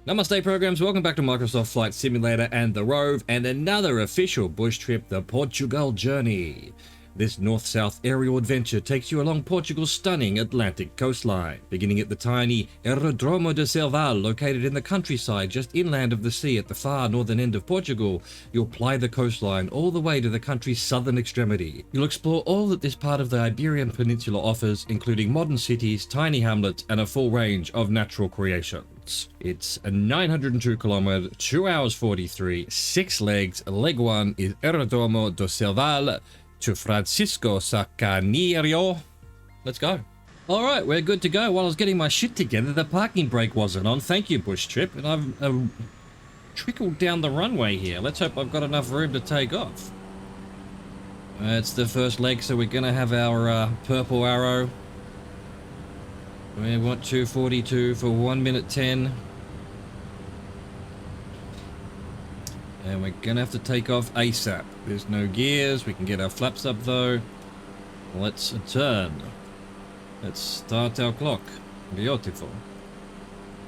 Namaste programs, welcome back to Microsoft Flight Simulator and the Rove, and another official bush trip, the Portugal Journey. This north-south aerial adventure takes you along Portugal's stunning Atlantic coastline, beginning at the tiny Aerodromo de Selval, located in the countryside just inland of the sea at the far northern end of Portugal. You'll ply the coastline all the way to the country's southern extremity. You'll explore all that this part of the Iberian Peninsula offers, including modern cities, tiny hamlets, and a full range of natural creations. It's a 902 kilometer, 2 hours 43, 6 legs. Leg 1 is Aerodromo do Selval to Francisco Sacaniero. Let's go. All right, we're good to go. While I was getting my shit together, the parking brake wasn't on. Thank you, Bush Trip. And I've trickled down the runway here. Let's hope I've got enough room to take off. It's the first leg, so we're going to have our purple arrow. We want 242 for 1 minute 10. And we're gonna have to take off ASAP. There's no gears, we can get our flaps up though. Let's turn. Let's start our clock. Beautiful.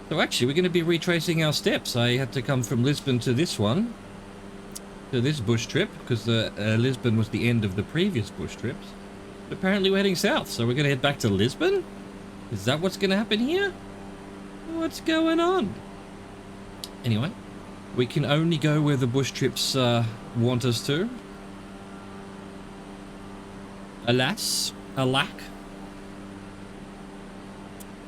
So actually we're gonna be retracing our steps. I had to come from Lisbon to this one. To this bush trip, because Lisbon was the end of the previous bush trips. But apparently we're heading south, so we're gonna head back to Lisbon? Is that what's gonna happen here? What's going on? Anyway, we can only go where the bush trips want us to. Alas, alack.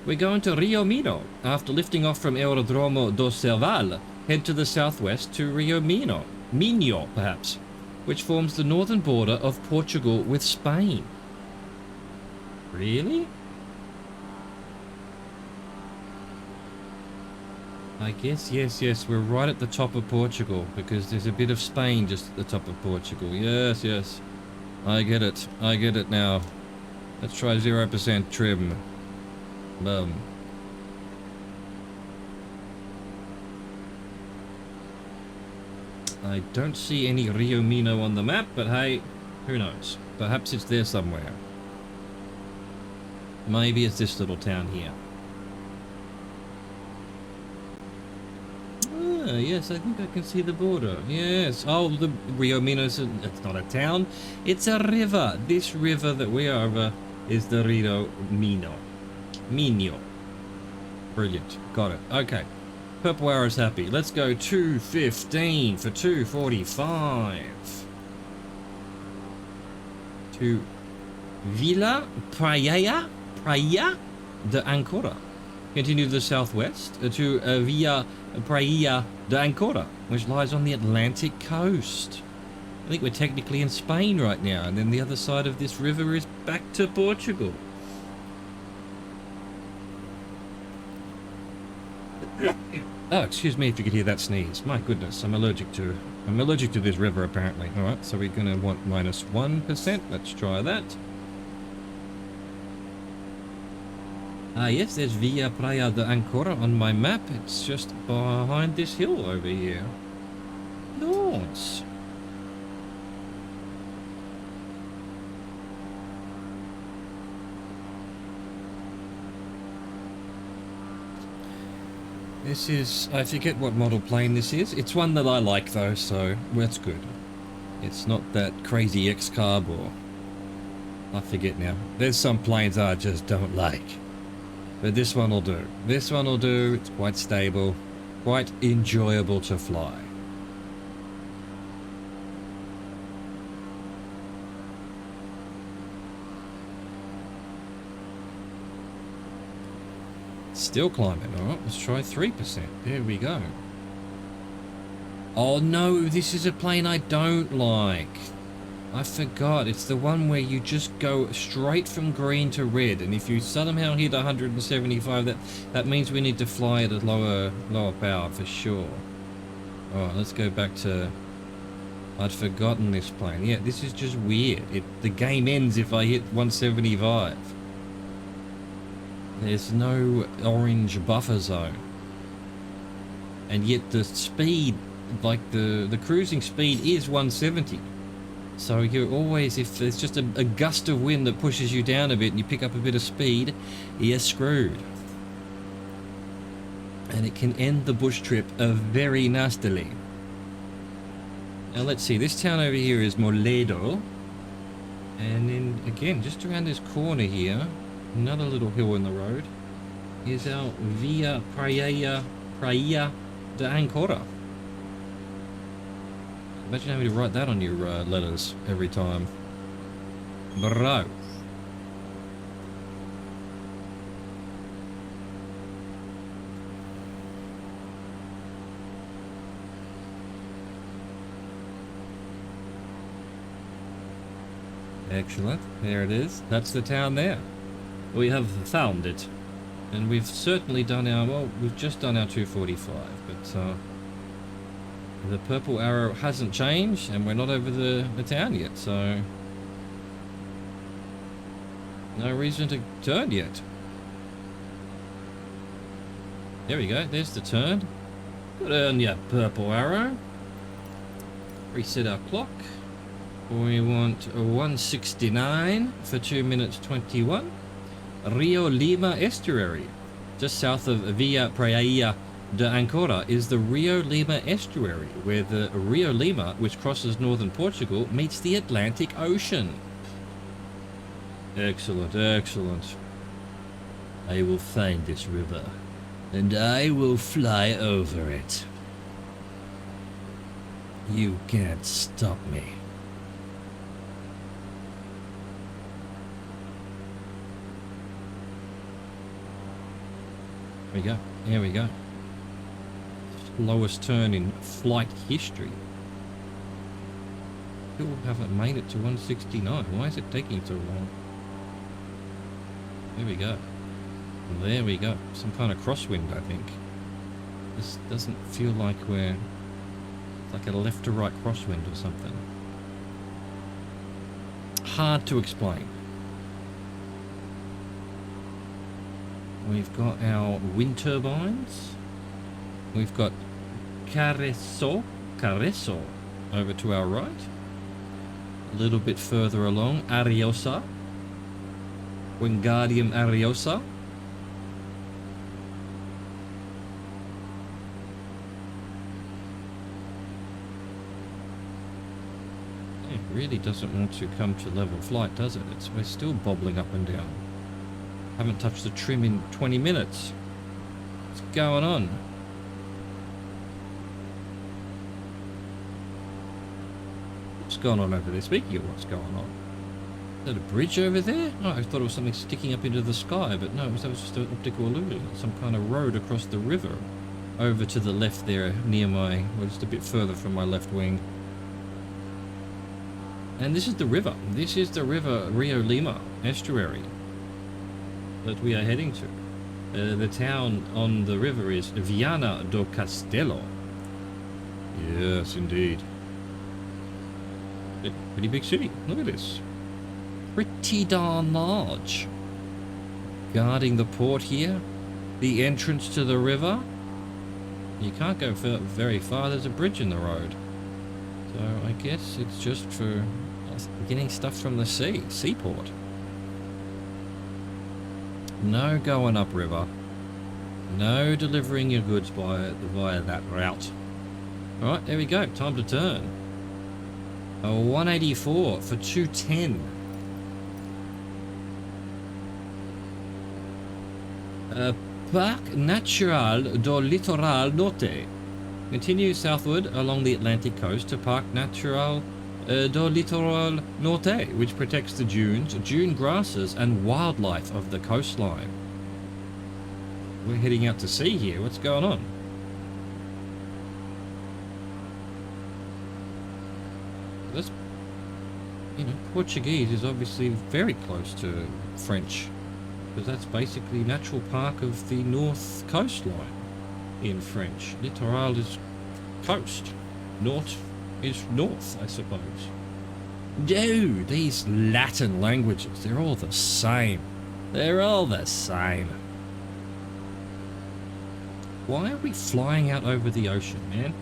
We're going to Rio Minho. After lifting off from Aerodromo do Selval, head to the southwest to Rio Minho, perhaps, which forms the northern border of Portugal with Spain. Really? I guess, yes, we're right at the top of Portugal, because there's a bit of Spain just at the top of Portugal. Yes. I get it now. Let's try 0% trim. Boom. I don't see any Rio Minho on the map, but hey, who knows? Perhaps it's there somewhere. Maybe it's this little town here. Yes, I think I can see the border. Yes. Oh, the Rio Minho, it's not a town. It's a river. This river that we are over is the Rio Minho. Minho. Brilliant. Got it. Okay. Purple arrow's happy. Let's go 215 for 245. To Vila Praia de Ancora. Continue to the southwest to Via Praia de Ancora, which lies on the Atlantic coast. I think we're technically in Spain right now, and then the other side of this river is back to Portugal. Oh, excuse me if you could hear that sneeze. My goodness, I'm allergic to this river apparently. All right, so we're going to want -1%. Let's try that. Yes, there's Via Praia de Ancora on my map. It's just behind this hill over here. Nice. This is, I forget what model plane this is. It's one that I like though, so that's good. It's not that crazy X-Carb or... I forget now. There's some planes I just don't like. But this one will do. This one will do. It's quite stable, quite enjoyable to fly. Still climbing. All right, let's try 3%. There we go. Oh no, this is a plane I don't like. I forgot, it's the one where you just go straight from green to red, and if you somehow hit 175, that means we need to fly at a lower power for sure. Alright, let's go back to... I'd forgotten this plane. Yeah, this is just weird. The game ends if I hit 175. There's no orange buffer zone. And yet the speed, like the cruising speed is 170. So you're always, if there's just a gust of wind that pushes you down a bit and you pick up a bit of speed, you're screwed. And it can end the bush trip very nastily. Now let's see, this town over here is Moledo. And then again, just around this corner here, another little hill in the road, is our Via Praia de Ancora. Imagine having to write that on your letters every time. Bro. Excellent. There it is. That's the town there. We have found it. And we've certainly done our... Well, we've just done our 245, but the purple arrow hasn't changed, and we're not over the town yet, so... No reason to turn yet. There we go. There's the turn. Put on your purple arrow. Reset our clock. We want 169 for 2 minutes 21. Rio Lima estuary. Just south of Via Praia de Ancora is the Rio Lima estuary, where the Rio Lima, which crosses northern Portugal, meets the Atlantic Ocean. Excellent, excellent. I will find this river, and I will fly over it. You can't stop me. There we go. There we go. Slowest turn in flight history. Still haven't made it to 169. Why is it taking so long? There we go. There we go. Some kind of crosswind, I think. This doesn't feel like we're... It's like a left to right crosswind or something. Hard to explain. We've got our wind turbines. We've got Carreso over to our right. A little bit further along, Ariosa. Wingardium Ariosa. It really doesn't want to come to level flight, does it? We're still bobbling up and down. Haven't touched the trim in 20 minutes. What's going on? What's going on over there? Speaking of what's going on. Is that a bridge over there? Oh, I thought it was something sticking up into the sky, but no, that was just an optical illusion. Some kind of road across the river. Over to the left there, near my... Well, just a bit further from my left wing. And this is the river. This is the river Rio Lima estuary that we are heading to. The town on the river is Viana do Castelo. Yes, indeed. A pretty big city. Look at this. Pretty darn large. Guarding the port here. The entrance to the river. You can't go very far. There's a bridge in the road. So I guess it's just for getting stuff from the seaport. No going upriver. No delivering your goods via that route. Alright, there we go. Time to turn. A 184 for 210. Parque Natural do Litoral Norte. Continue southward along the Atlantic coast to Parque Natural do Litoral Norte, which protects the dunes, dune grasses, and wildlife of the coastline. We're heading out to sea here. What's going on? That's, you know, Portuguese is obviously very close to French, because that's basically natural park of the north coastline in French. Littoral is coast. North is north, I suppose. Dude, these Latin languages, they're all the same. They're all the same. Why are we flying out over the ocean, man?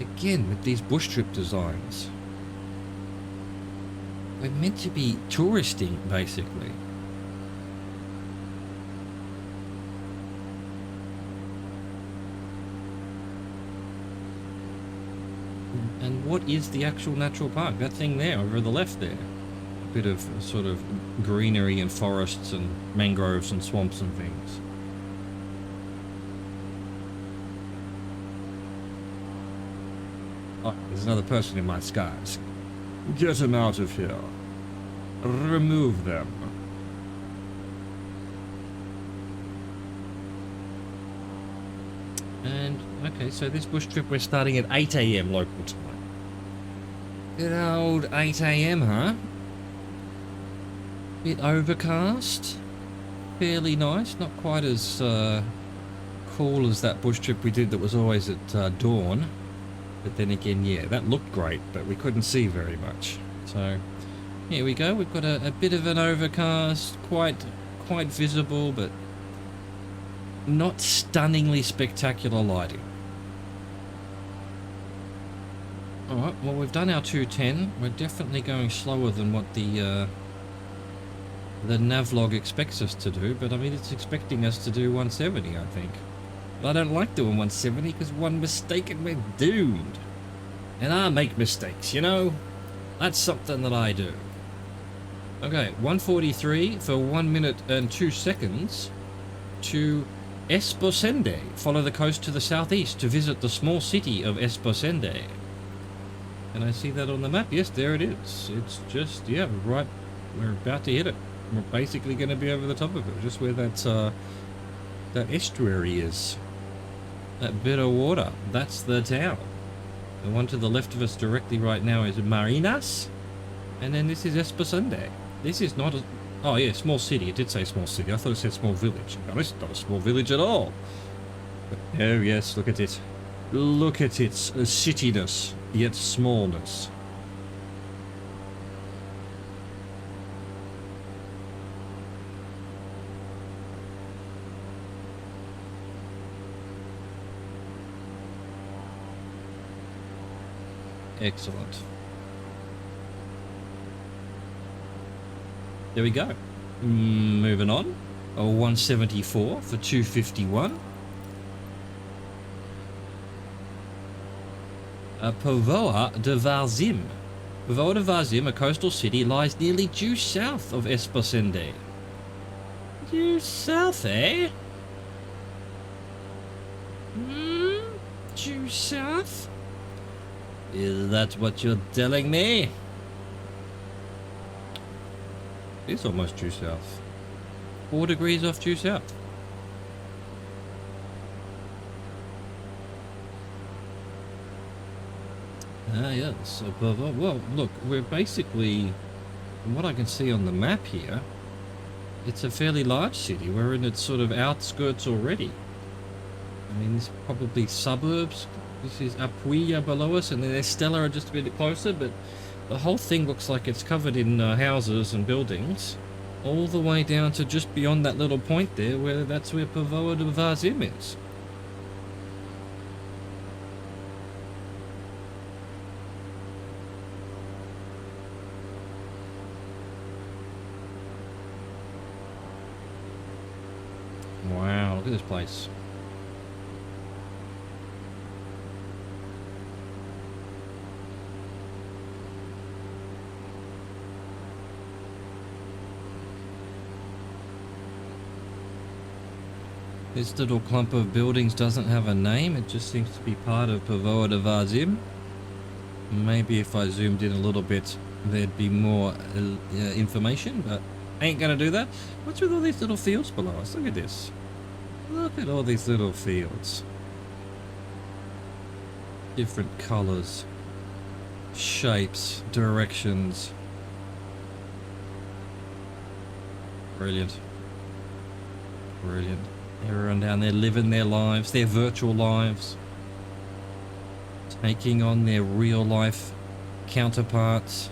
Again, with these bush trip designs. We're meant to be touristing, basically. And what is the actual natural park? That thing there, over on the left there. A bit of sort of greenery and forests and mangroves and swamps and things. Oh, there's another person in my skies. Get them out of here. Remove them. And, okay, so this bush trip we're starting at 8 AM local time. Good old 8 AM, huh? Bit overcast. Fairly nice. Not quite as cool as that bush trip we did that was always at dawn. But then again, yeah, that looked great, but we couldn't see very much. So, here we go. We've got a bit of an overcast. Quite visible, but not stunningly spectacular lighting. Alright, well, we've done our 210. We're definitely going slower than what the navlog expects us to do, but I mean, it's expecting us to do 170, I think. But I don't like doing 170 because one mistake and we're doomed. And I make mistakes, you know? That's something that I do. Okay, 143 for 1 minute and 2 seconds to Esposende. Follow the coast to the southeast to visit the small city of Esposende. Can I see that on the map? Yes, there it is. It's just, yeah, right. We're about to hit it. We're basically going to be over the top of it, just where that estuary is. That bit of water. That's the town. The one to the left of us directly right now is Marinas. And then this is Esposende. This is not a... Oh yeah, small city. It did say small city. I thought it said small village. No, it's not a small village at all. But, oh yes, look at it. Look at its cityness, yet smallness. Excellent. There we go. Moving on. A 174 for 251. Povoa de Varzim. Povoa de Varzim, a coastal city, lies nearly due south of Esposende. Due south, eh? Due south? Is that what you're telling me? It's almost due south. 4 degrees off due south. Ah, yes. Well, look, we're basically, from what I can see on the map here, it's a fairly large city. We're in its sort of outskirts already. I mean, this is probably suburbs. This is Apuilla below us, and then Estella are just a bit closer, but the whole thing looks like it's covered in houses and buildings, all the way down to just beyond that little point there, where that's where Povoa de Varzim is. Wow, look at this place. This little clump of buildings doesn't have a name, it just seems to be part of Povoa de Varzim. Maybe if I zoomed in a little bit there'd be more information, but I ain't gonna do that. What's with all these little fields below us? Look at this. Look at all these little fields. Different colours, shapes, directions. Brilliant. Brilliant. Everyone down there living their lives, their virtual lives, taking on their real life counterparts.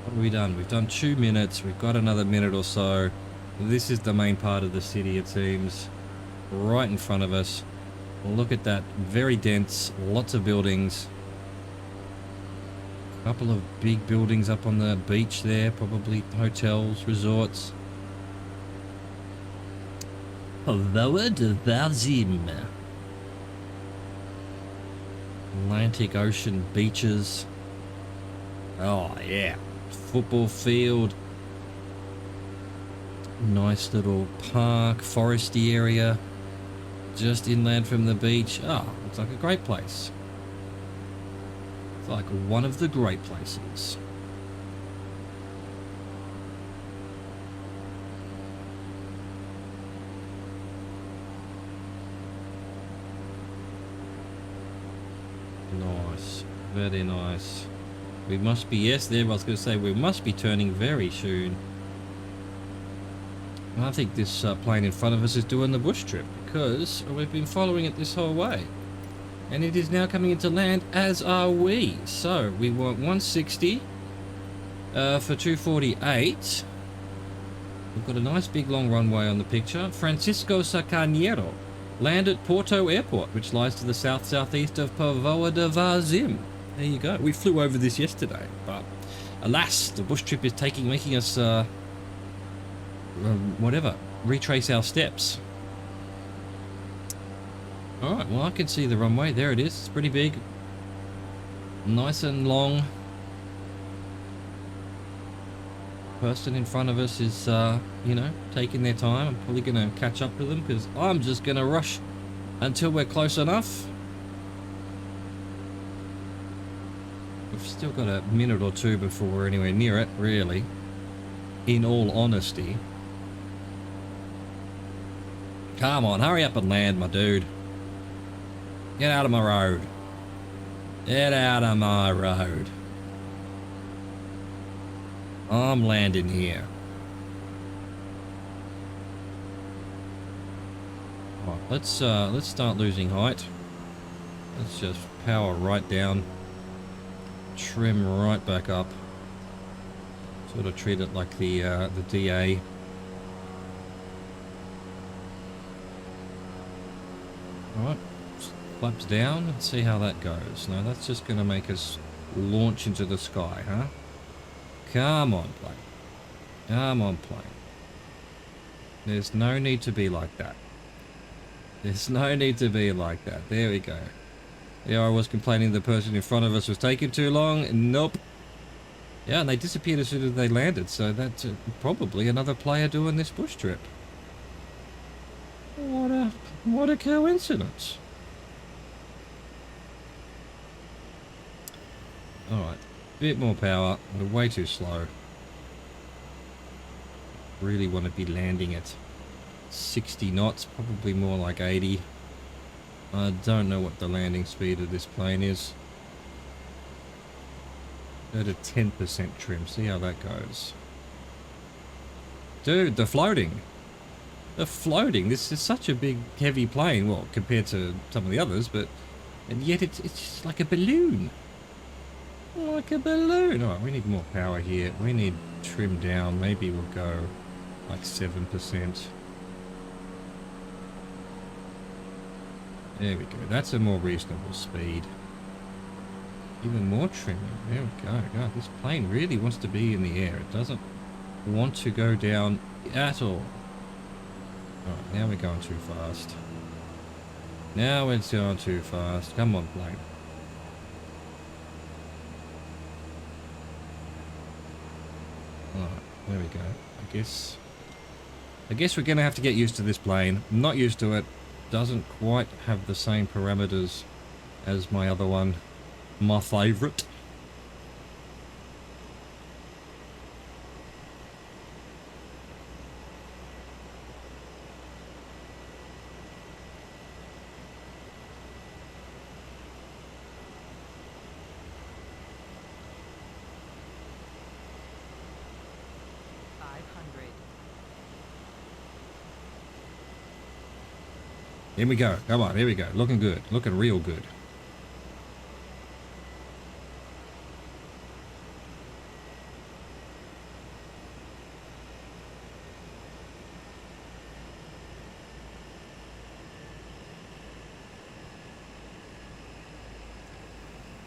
What have we done? We've done 2 minutes, we've got another minute or so. This is the main part of the city, it seems, right in front of us. Look at that, very dense, lots of buildings. Couple of big buildings up on the beach there, probably hotels, resorts. Porto Varzim. Atlantic Ocean beaches. Oh yeah, football field. Nice little park, foresty area. Just inland from the beach. Oh, looks like a great place. It's like one of the great places. Nice, very nice. We must be, yes, there I was going to say, we must be turning very soon. I think this plane in front of us is doing the bush trip because we've been following it this whole way. And it is now coming into land, as are we. So, we want 160 for 248. We've got a nice big long runway on the picture. Francisco Sacanero. Land at Porto Airport, which lies to the south-southeast of Porto de Varzim. There you go. We flew over this yesterday, but alas, the bush trip is making us, whatever, retrace our steps. Alright, well I can see the runway. There it is. It's pretty big. Nice and long. Person in front of us is, you know, taking their time. I'm probably going to catch up to them because I'm just going to rush until we're close enough. We've still got a minute or two before we're anywhere near it, really. In all honesty. Come on, hurry up and land, my dude. Get out of my road. Get out of my road. I'm landing here. Right, let's start losing height. Let's just power right down. Trim right back up. Sort of treat it like the DA. Alright. Flaps down and see how that goes. Now that's just going to make us launch into the sky, huh? Come on, plane. Come on, plane. There's no need to be like that. There's no need to be like that. There we go. There I was complaining the person in front of us was taking too long. Nope. Yeah, and they disappeared as soon as they landed, so that's probably another player doing this bush trip. What a coincidence. Alright, bit more power. We're way too slow. Really want to be landing at 60 knots, probably more like 80. I don't know what the landing speed of this plane is. At a 10% trim, see how that goes. Dude, the floating. The floating, this is such a big, heavy plane, well, compared to some of the others, but, and yet it's just like a balloon. Like a balloon. Alright, we need more power here. We need trim down. Maybe we'll go like 7%. There we go. That's a more reasonable speed. Even more trimming. There we go. God, this plane really wants to be in the air. It doesn't want to go down at all. Alright, now we're going too fast. Now it's going too fast. Come on, plane. Alright, there we go. I guess we're going to have to get used to this plane. I'm not used to it. Doesn't quite have the same parameters as my other one. My favourite. Here we go. Come on, here we go. Looking good. Looking real good.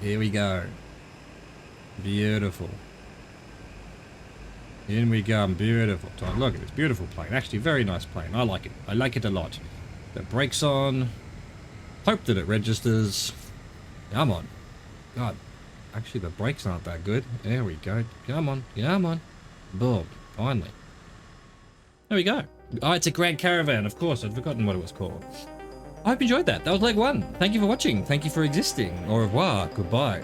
Here we go. Beautiful. In we come. Beautiful. Look at this beautiful plane. Actually, very nice plane. I like it. I like it a lot. The brakes on. Hope that it registers. Come on. God. Actually, the brakes aren't that good. There we go. Come on. Come on. Boom. Finally. There we go. Oh, it's a Grand Caravan. Of course. I'd forgotten what it was called. I hope you enjoyed that. That was leg 1. Thank you for watching. Thank you for existing. Au revoir. Goodbye.